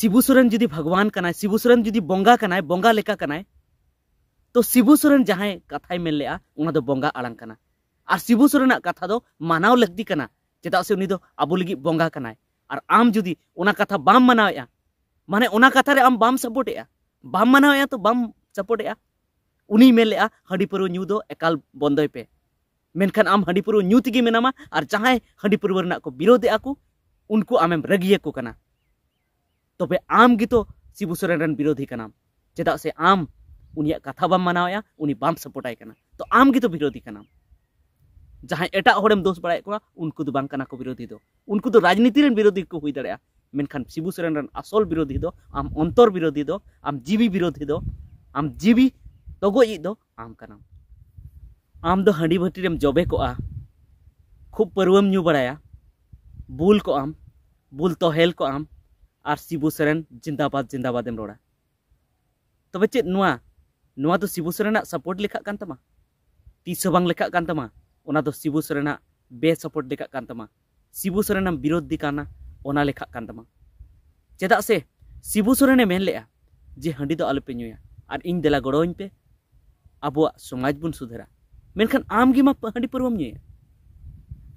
शिबू सोरेन जुदी भगवान कनाय, शिबू सोरेन जुदी बोंगा कनाय, बोंगा लेका कनाय, तो शिबू सोरेन जहां कथाय मेन लेआ उना दो बोंगा आड़ांग कना। और शिबू सोरेन कथा दो मानाव लगती कना, चेदा से उनी दो आबो लगी बोंगा कनाय। और आम जुदी उना कथा बाम मानावेया, माने उना कथा रे आम बाम सपोर्टेया, बाम मानावेया तो बाम सपोर्टेया। उनी मेन लेआ हांडी पारो न्यू दो एकाल बंदोय पे। मेनखान आम हांडी पारो न्यू तिगी मेनामा और जहां हांडी पारो रना को विरोधेआ को उनको आमेम रगिए को कना। तबे आम गी तो शिबू सोरेन रन विरोधी कनाम, चेदा से आम उनिया कथा बाम मानावया, उनी बाम सपोर्टाय कना, तो आम गी तो विरोधी कनाम। जहां एटा होड़ेम दोष बड़ाय को उनको दो बांग कना को विरोधी दो, उनको तो राजनीति रन विरोधी को हुई दड़या। मेनखान शिबू सोरेन रन असल विरोधी दो आम, अंतर विरोधी दो आम, जीवी विरोधी दो आम, जीवी तगोई दो आम कनाम। आम दो हांडी भाटी रेम जबे को आ, खूब परवम न्यू बड़ाया, बुल को आम, बुल तोहेल को आम, और शिबू सोरेन जिंदाबाद जिंदाबाद एम रोड़ा। तबे चेद नुआ तो शिबू सोरेन सपोर्ट लेखा कान तमा, तीस बांग लेखा कान तमा, ओना दो शिबू सोरेन बे सपोर्ट लेखा कान तमा, शिबू सोरेन विरोधी काना ओना लेखा कान तमा। चेदा से शिबू सोरेन मेन लेआ जे हांडी दो आलोपे न्यूया और इन देला गड़ोñ पे आबो समाज बुन सुधरा। मेनखान आम गी मा हांडी परवम न्यूया,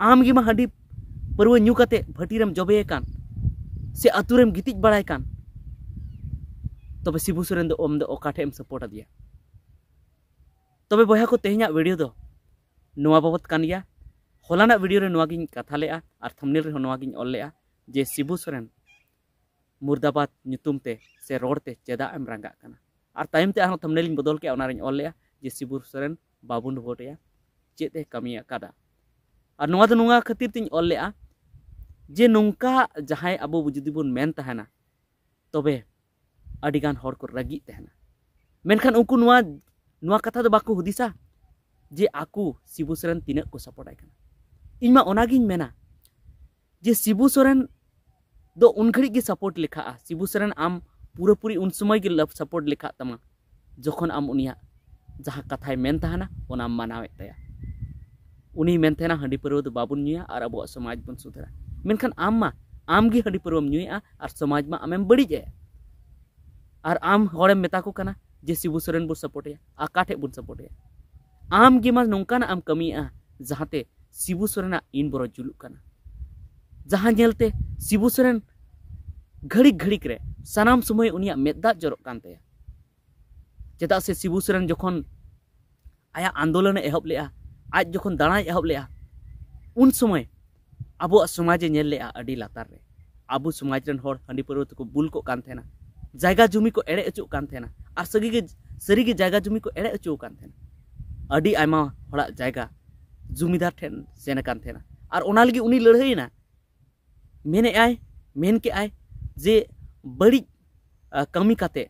आम गी मा हांडी परव न्यू काते भाटीरेम जबे कान से आतुरेम गितिज बड़ाय कान, तबे शिबू सोरेन दो ओम दो ओकाठेम सपोर्ट दिया। तबे बया को तेहना वीडियो दो नुआ बाबत कान गया। हलाना वीडियो रे नुआ गिन कथा लेआ और थंबनेल रे नुआ गिन ऑल लेआ जे शिबू सोरेन मुर्दाबाद ᱧᱩᱛᱩᱢ ते से रोड ते चेदा एम रंगा काना। और तायम ते आरो थंबनेल इन बदल के ओना रे ऑल लेआ जे शिबू सोरेन बाबुन भोटया चेते कमिया कादा। और नुआ दो नुआ खातिर तिन ऑल लेआ जे नोंका जहां अबो जुदी बुन मेन तहना तबे अडिगान हर को रगी तहना। मेनखान उनको नुआ कथा दो बाको हुदिसा जे आकू शिबू सोरेन तिना को सपोर्ट आय कना। इनमा ओनागिन मेना जे शिबू सोरेन दो उन घड़ी के सपोर्ट लिखा, शिबू सोरेन आम पूरा पूरी उन समय के लव सपोर्ट लिखा तमा जखन आम उनिया जहां कथाय मेन तहना ओना मानावे तया। उनी मेन तहना हांडी पारो दो बाबुन न्यूया और अबो समाज बन सुधरा। मेनखान आम गी हांडी पारोम न्यूया और समाज मा आमेम बड़ी और आम होड़ेम मेता को कना जे शिबू सोरेन बुन सपोर्टया आकाठे बुन सपोर्टया। आम गी मा नोंकाना आम कमिया जहाते शिबू सोरेन इन बरो जुलुक कना, जहां नेलते शिबू सोरेन घड़ी घड़ी करे सानाम समय उनिया मेदा जरक कान तया। चेदा से शिबू सोरेन जखन आया आंदोलन एहब लेआ, आज जखन दाड़ाय एहब लेआ, उन समय आबो समाज नेल लेआ अडी लातार रे। आबो समाज रन होड़ हांडी पारो को बुल को कान थेना, जायगा जुमी को एड़े अचुक कान थेना और सरी के जायगा जुमी को एड़े अचुक कान थेना। अडी आयमा होड़ा जायगा जुमीदार ठेन सेन कान थेना और ओना लगी उनी लड़ाईना मेन के आय जे बड़ी कमी काते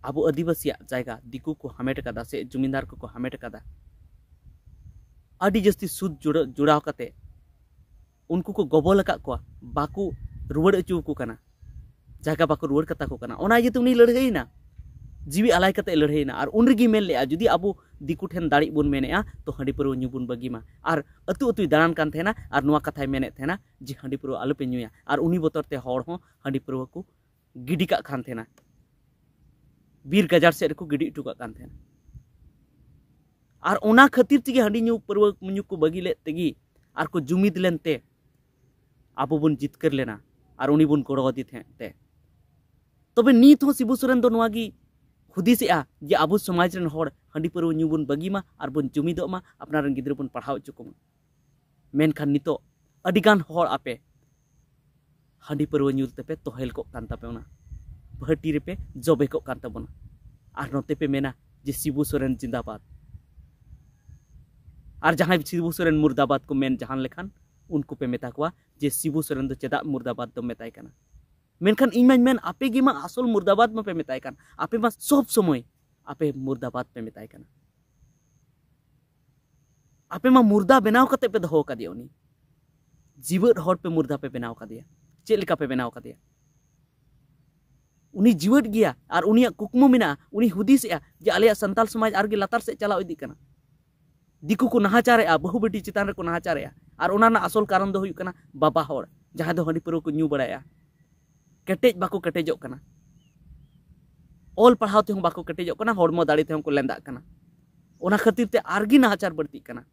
आबो आदिवासी जायगा दिकू को हमेट कदा से जुमीदार को हमेट कदा। अडी जस्ती सुद जुड़ाव काते उनको को गबल का को बाकू रुवड़ अचू को कना, जायगा बाकू रुवड़ कता को कना। ओना ये तो उनी लड़ाईना जीवी अलाय कते लड़ाईना और उन रगी मेन लेआ जुदी आबो दिकू ठेन दाड़ी बुन मेनेआ तो हांडी पारो न्यू बुन बगीमा। और अतु अतुई दाड़ान कान थेना और नुआ कथाय मेने थेना जे हांडी पारो आलोपे न्यूया और उनी बोतर ते होड़ हो हांडी पारो को गिडी का खान थेना, बीर गजार से को गिडी टुका कान थेना। और ओना खातिर तेगे हांडी न्यू पारो न्यू को बगी ले तेगी और को जुमिद लेनते आबो बुन जितकर लेना और उनी बुन गड़ो दी थे। तबे नीत हो शिबू सोरेन दो नुआ गी हुदिसेआ जे आबो समाज रन होड़ हांडी पारो न्यू बुन बगीमा और बुन जुमिदोमा अपना रन गिद्रा बुन पढ़ाव चुकुमा। मेनखान नितो अडिगान होड़ आपे हांडी पारो न्यू तेपे तोहेल को कान तापेना, भाटी रेपे जबे को कान ताबोना और नोते पे मेना जे शिबू सोरेन जिंदाबाद। और जहां शिबू सोरेन मुर्दाबाद को मेन जहान लेखान उनको पे मेता को जे शिबू सोरेन दो चेदा मुर्दाबाद दो मेताय कना। मेनखान इन मेन आपे गी मा असल मुर्दाबाद मा पे मेताय कान, आपे मा सब समय आपे मुर्दाबाद पे मेताय काना। आपे मा मुर्दा बनाव कते पे दहो का दिया, उनी जीवत होड़ पे मुर्दा पे बनाव का दिया, चेक लेका पे बनाव का दिया। उनी जीवत गया और उनिया कुकमु मेना उनी हुदिसेआ जे आलिया संताल समाज आरगे लातार से चलाव इदी कना, दिकू को नहाचारेआ, बहु बेटी चितान रे को नहाचारेआ और ओना ना असल कारण दो हुयु कना बाबा होड़ जहां दो हांडी पारो को न्यू बड़ाया। केटेज बाको केटेजों कना ऑल पढ़ाव ते बाको केटेजों कना हड़मो दाड़ी ते को लेंदा कना ओना खातिर ते आरगी नाचार बढ़ती कना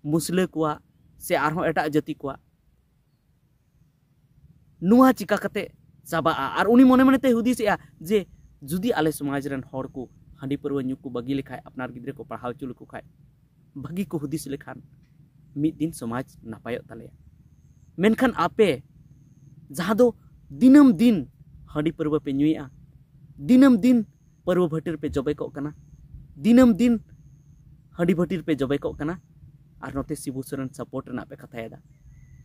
मुसले कुआ से आरहों एटा जाति कुआ नुआ चिका कते चाबा और उनी मने मने ते हुदिस जे जुदी आले समाज रन हड़ को हांडी परवा न्यू को बगी लेखाय अपनार गिद्रे को पढ़ाव चुल को खाय बगी को हुदिस लेखान मिद दिन समाज नापायो ताले मेनखान आपे जहाँ दो दिनम दिन हांडी परवा पे न्यूया दिनम दिन परवा भटीर पे जबे को कना दिनम दिन हांडी भटीर पे जबे को कना और नोते शिबू सोरेन सपोर्ट ना पे कथायदा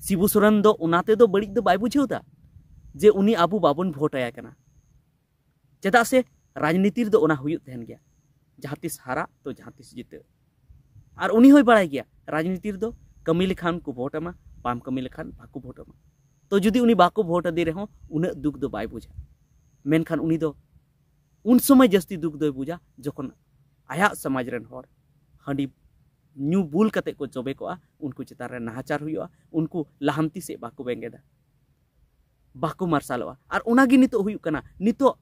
शिबू सोरेन दो उनाते दो बड़ी दो बाय बुझेउदा जे उनी आबू बाबन भोट आया कना चेदा से राजनीति दो उना हुयुत तहन गया जहाँ तिस हारा तो जहाँ तिस जीते और उनी होय बड़ाय गया राजनीति दो कमी लेखान को भोट अमा बाम कमी लेखान बाको भोट अमा तो जुदी उनी बाको भोट दे रहे उन दुख दो बाय बुझा मेनखान उनी दो उन समय जस्ती दुख दो बुझा जखन आया समाज रन हर हांडी न्यू बुल कते को जबे को उनको चितार रे नाहाचार हुआ उनको लहांती से बाको बेंगेदा बाको मार्शालवा और उनागी नितो हुई कना नितो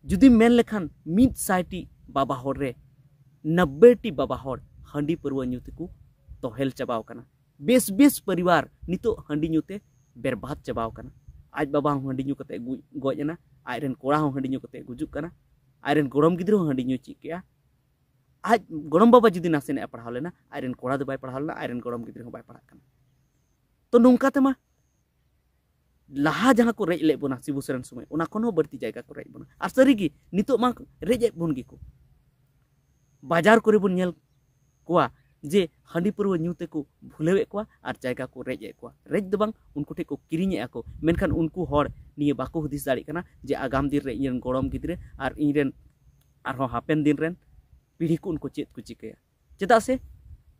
जुदी मेन लेखान 100 बाबा हर रे 90 बाबा हर हांडी परवा न्यूते को तोहेल चबाव कना बेस बेस परिवार नितो हांडी न्यूते बर्बाद चबाव कना आज बाबा हांडी न्यू कते गोजना आयरन कोड़ा हांडी न्यू कते गुजुक कना आयरन गोरम गिद्रो हांडी न्यू चिकेया आज गोरम बाबा जुदी नासेने पढ़ाव लेना आयरन कोड़ा दो बाय पढ़ाव लेना आयरन गोरम गिद्रो बाय पढ़ा कना तो नोंका तेमा लाहा जहाँ को रेज ले बोना शिबू सोरेन समय उना कोनो बढ़ती जायगा को रेज बोना और सरीगी नितो मा रेज बोन गी को बाजार करे बोन नेल कोआ जे हांडी परवा न्यूते को भूलेवे को और जायगा को रेज को रेज दो बांग उनको ठे को किरिnye को मेनखान उनको हर निये बाको हुदिस दाड़ी कना जे आगाम दिन रे इरन गोरम गिद्रे और इरन आरो हापेन दिन रेन पीढ़ी को उनको चेत को चिकेया चेदा से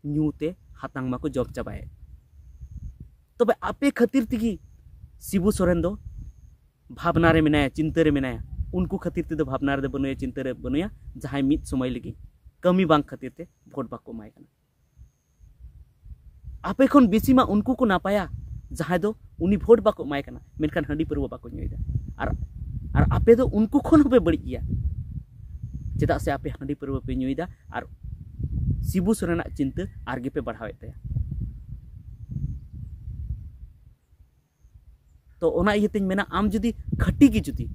न्यूते हातांग माको जॉब चाबाए तबे आपे खातिर तिगी शिबू सोरेन दो भावना रे मेनाया चिंता रे मेनाया उनको खातिर ते दो भावना रे बनुया चिंता रे बनुया जहां मित समय लगी कमी बांग खातिर ते भोट बाको माय कना आपे खन बेसी मा उनको को नापाया जहां दो उनी भोट बाको माय कना मेनखान हांडी परवा बाको न्यूइदा और आपे दो उनको खन होबे बड़ी गया चेदा से आपे हांडी परवा पे न्यूइदा और शिबू सोरेना चिंता आरगे पे बढ़ावे तया तो ओना इयतेñ मेना आम जुदी खटी की जुदी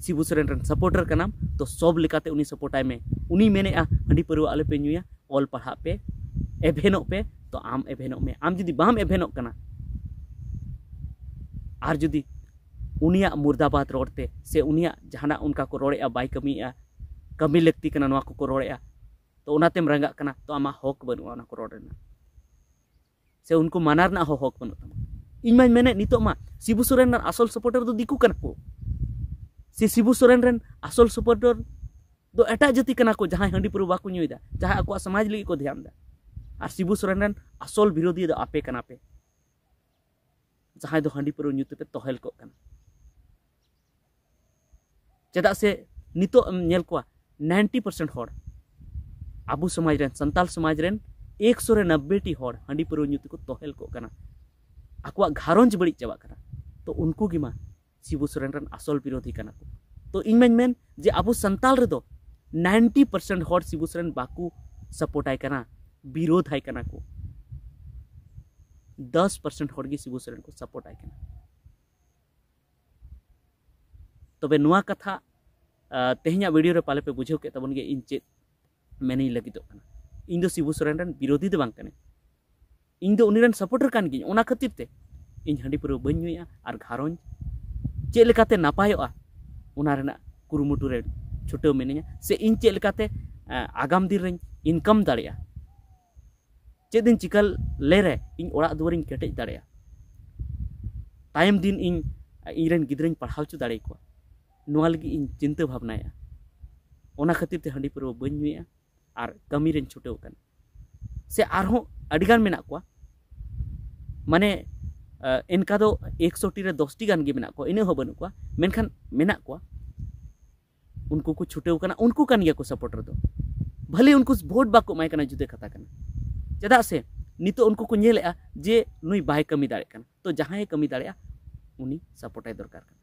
शिबू सोरेन रन सपोर्टर कनाम तो सब लेकाते उनी सपोर्टाय में उनी मेने हांडी परवा आले पे न्यूया ऑल पढ़ा पे एभेनो पे तो आम एभेनो में आम जुदी बाम एभेनो कना आर जुदी उनिया मुर्दाबाद रोडते से उनिया जहाना उनका को रोड़े बाय कमी लगती कना नवा को रोड़े तो उनातेम रंगा कना तो आमा हक बनुआ ना को रोड़ना से उनको मानार ना हक बनु तमा इन मां मेने नितो मा शिबू सोरेन रन असल सपोर्टर दो दिकू कना को से शिबू सोरेन रन असल सपोर्टर दो एटा जाति कना को जहां हांडी परवा बाको न्यूइदा जहां आको समाज लगी को ध्यान दा और शिबू सोरेन रन असल विरोधी दो आपे कना पे जहां दो हांडी परवा न्यूते पे तोहेल को कना चेदा से नितो नेल को 90% हड़ आबू समाज रन संताल समाज रन 190 हड़ हांडी परवा न्यूते को तोहेल को कना आकुआ घारोंज बड़ी चाबा कना तो उनको गिमा शिबू सोरेन रन असल विरोधी कना को तो इन मेन जे आबू संताल रे दो 90% हड़ Shibu Soren Baku support I कना विरोध आय कना को 10% हड़ गी शिबू सोरेन को सपोर्ट आय कना तबे नुआ कथा तेहኛ वीडियो रे पाले पे बुझेव के तबन गे इन चेत मेनी लगितो कना इन दो शिबू सोरेन रन विरोधी दो बांग कने इन दो उनी रन सपोर्टर कान गिñ ओना खातिर ते इन हांडी परवा बñ ᱧᱩᱭᱟ आर घारोंज चेक लेकाते नापायोआ ओना रेना कुरुमुटु रे छुटेव मेनेña से इन चेक लेकाते आगाम दिन रेñ इनकम दाड़िया चेक दिन चिकल ले रे इन ओड़ा दुआरिñ केटेज दाड़िया तायम दिन इन इरन गिद्रñ पढ़ाव च दाड़े को नोआ लगी इन चिंता भावनाया ओना खातिर ते हांडी परवा बñ ᱧᱩᱭᱟ आर कमी रेñ छुटेव कन से आरहों अडिगान मेना को माने इनका दो 100 टी रे 10 टी गान गे मेना को इने हो बनु को मेनखान मेना को उनको को छुटेव कना उनको कान गया को सपोर्टर दो भले उनको वोट बाको माय कना जुदे कथा कना चेदा से नितो उनको को नेलेआ जे नुई बाय कमी दाड़े कना तो जहां कमी दाड़े उनी सपोर्टाई दरकार कना।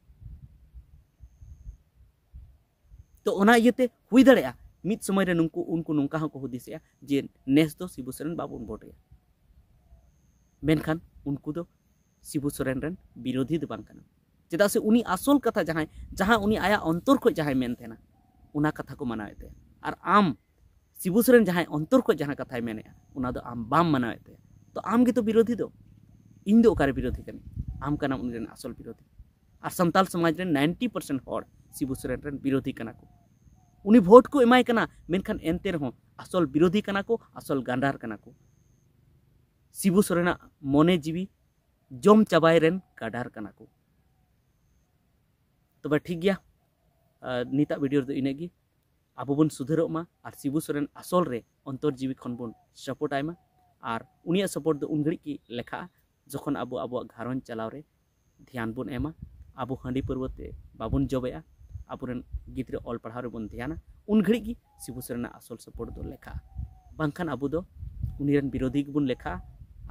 तो ओना इयते हुई दाड़ेया मिद समय रे उनको नोंका हको हुदिसेया जे नेस दो शिबू सोरेन बाबुन भोटेया, मेनखान उनको दो शिबू सोरेन रेन विरोधी दो बांग कना। चेदा से उनी आसल कथा जहां उनी आया अंतर खो जहां मेन थेना उना कथा को मनावेते और आम शिबू सोरेन जहां अंतर खो जहां कथाय मेनेया उना दो आम बाम मनावेते तो आम गे तो विरोधी दो इन दो ओकारे विरोधी कनी आम कना उनी रेन आसल विरोधी। और सान्ताल समाज रेन 90% हर शिबू सोरेन रेन विरोधी कना को उनी भोट को एमाय कना मेनखान एनते रहो आसल विरोधी कना को आसल गांडार कना को शिबू सोरेना मने जीवी जम चाबाय रेन गाडार कना को। तबे ठीक गया निता वीडियो दो इनेगी आबो बन सुधरक मा और शिबू सोरेन आसल रे अंतर जीवी खन बन सपोर्ट आयमा और उनिया सपोर्ट दो उन घड़ी की लेखा जखन आबो आबो घारन चलाव रे ध्यान बन एमा आबो हांडी पर्वते बाबन जबेया आबोरेन गिद्रे ऑल पढ़ाव रे बन ध्याना उन घड़ी की शिबू सोरेन आसल सपोर्ट दो लेखा बांखान आबो दो उनी रेन विरोधी बन लेखा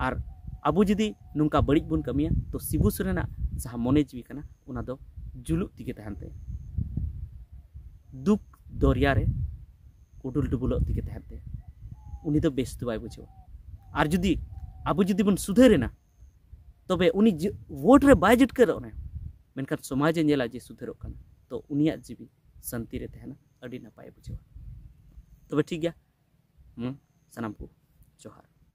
और आबो जदि नुंका बड़िज बन कमिया तो शिबू सोरेना जहां मने जीवी कना उना दो जुलुक तिगे तहनते दुख दरिया रे उडुल डुबुल तिगे तहनते उनी दो बेस दो बाय बुझो और जदि आबो जदि बन सुधरेना तबे उनी वोट रे बाय जिटकर मेनखान समाज नेला जे सुधरक कना तो उनिया जीवी शांति रे तहना अड़ी नपाय बुझो। तबे ठीक गया सानाम को जोहार।